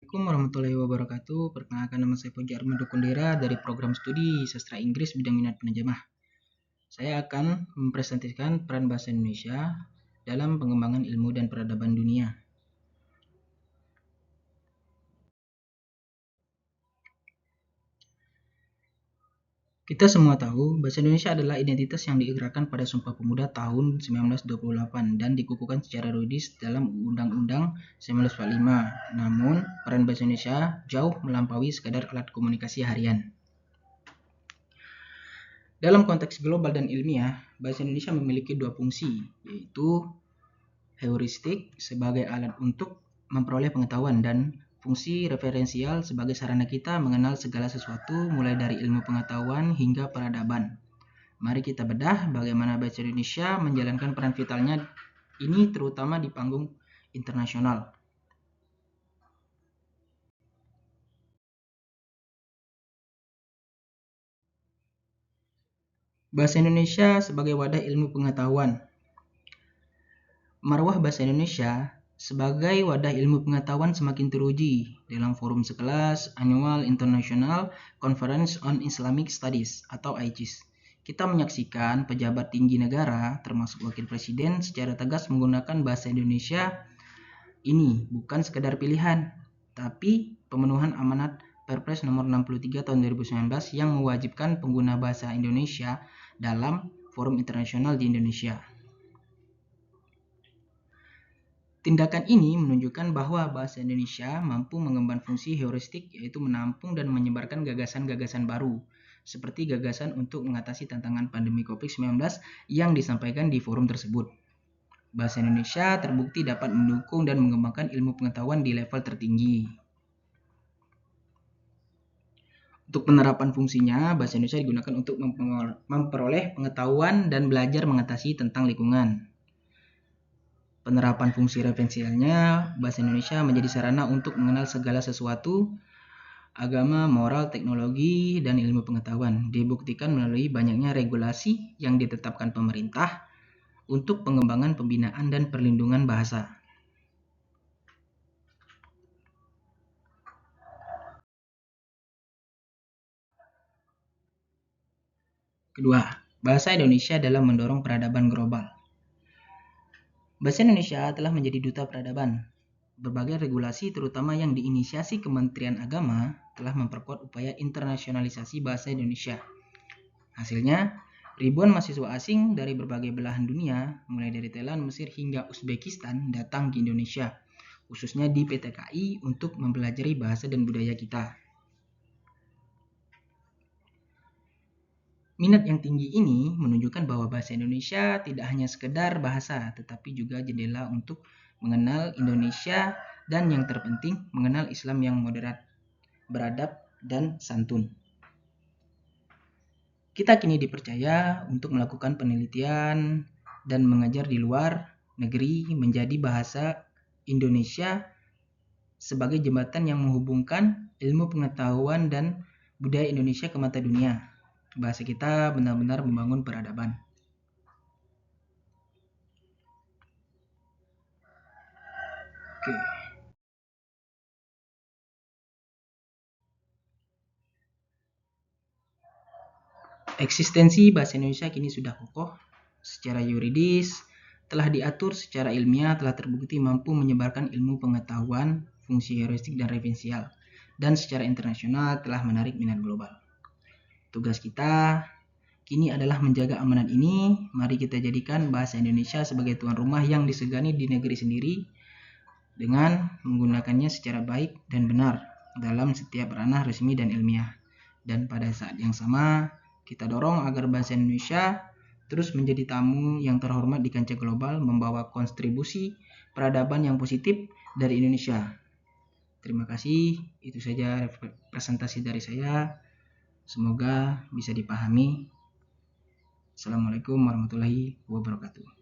Assalamualaikum warahmatullahi wabarakatuh. Perkenalkan, nama saya Puji Armando Kundera dari program studi Sastra Inggris bidang minat penerjemah. Saya akan mempresentasikan peran bahasa Indonesia dalam pengembangan ilmu dan peradaban dunia. Kita semua tahu bahasa Indonesia adalah identitas yang diikrarkan pada Sumpah Pemuda tahun 1928 dan dikukuhkan secara yuridis dalam Undang-Undang 1945. Namun, peran bahasa Indonesia jauh melampaui sekadar alat komunikasi harian. Dalam konteks global dan ilmiah, bahasa Indonesia memiliki dua fungsi, yaitu heuristik sebagai alat untuk memperoleh pengetahuan dan fungsi referensial sebagai sarana kita mengenal segala sesuatu mulai dari ilmu pengetahuan hingga peradaban. Mari kita bedah bagaimana bahasa Indonesia menjalankan peran vitalnya ini terutama di panggung internasional. Bahasa Indonesia sebagai wadah ilmu pengetahuan. Marwah bahasa Indonesia sebagai wadah ilmu pengetahuan semakin teruji dalam forum sekelas Annual International Conference on Islamic Studies atau ICIS. Kita menyaksikan pejabat tinggi negara termasuk wakil presiden secara tegas menggunakan bahasa Indonesia ini bukan sekedar pilihan, tapi pemenuhan amanat Perpres nomor 63 tahun 2019 yang mewajibkan pengguna bahasa Indonesia dalam forum internasional di Indonesia. Tindakan ini menunjukkan bahwa bahasa Indonesia mampu mengemban fungsi heuristik, yaitu menampung dan menyebarkan gagasan-gagasan baru, seperti gagasan untuk mengatasi tantangan pandemi COVID-19 yang disampaikan di forum tersebut. Bahasa Indonesia terbukti dapat mendukung dan mengembangkan ilmu pengetahuan di level tertinggi. Untuk penerapan fungsinya, bahasa Indonesia digunakan untuk memperoleh pengetahuan dan belajar mengatasi tentang lingkungan. Penerapan fungsi referensialnya, bahasa Indonesia menjadi sarana untuk mengenal segala sesuatu, agama, moral, teknologi, dan ilmu pengetahuan. Dibuktikan melalui banyaknya regulasi yang ditetapkan pemerintah untuk pengembangan, pembinaan, dan perlindungan bahasa. Kedua, bahasa Indonesia dalam mendorong peradaban global. Bahasa Indonesia telah menjadi duta peradaban. Berbagai regulasi, terutama yang diinisiasi Kementerian Agama, telah memperkuat upaya internasionalisasi bahasa Indonesia. Hasilnya, ribuan mahasiswa asing dari berbagai belahan dunia, mulai dari Thailand, Mesir, hingga Uzbekistan, datang ke Indonesia, khususnya di PTKI untuk mempelajari bahasa dan budaya kita. Minat yang tinggi ini menunjukkan bahwa bahasa Indonesia tidak hanya sekedar bahasa, tetapi juga jendela untuk mengenal Indonesia dan yang terpenting mengenal Islam yang moderat, beradab, dan santun. Kita kini dipercaya untuk melakukan penelitian dan mengajar di luar negeri menjadi bahasa Indonesia sebagai jembatan yang menghubungkan ilmu pengetahuan dan budaya Indonesia ke mata dunia. Bahasa kita benar-benar membangun peradaban. Oke. Eksistensi bahasa Indonesia kini sudah kokoh secara yuridis, telah diatur secara ilmiah, telah terbukti mampu menyebarkan ilmu pengetahuan, fungsi heuristik dan referensial, dan secara internasional telah menarik minat global. Tugas kita kini adalah menjaga amanat ini. Mari kita jadikan bahasa Indonesia sebagai tuan rumah yang disegani di negeri sendiri dengan menggunakannya secara baik dan benar dalam setiap ranah resmi dan ilmiah. Dan pada saat yang sama, kita dorong agar bahasa Indonesia terus menjadi tamu yang terhormat di kancah global, membawa kontribusi peradaban yang positif dari Indonesia. Terima kasih, itu saja presentasi dari saya. Semoga bisa dipahami. Assalamualaikum warahmatullahi wabarakatuh.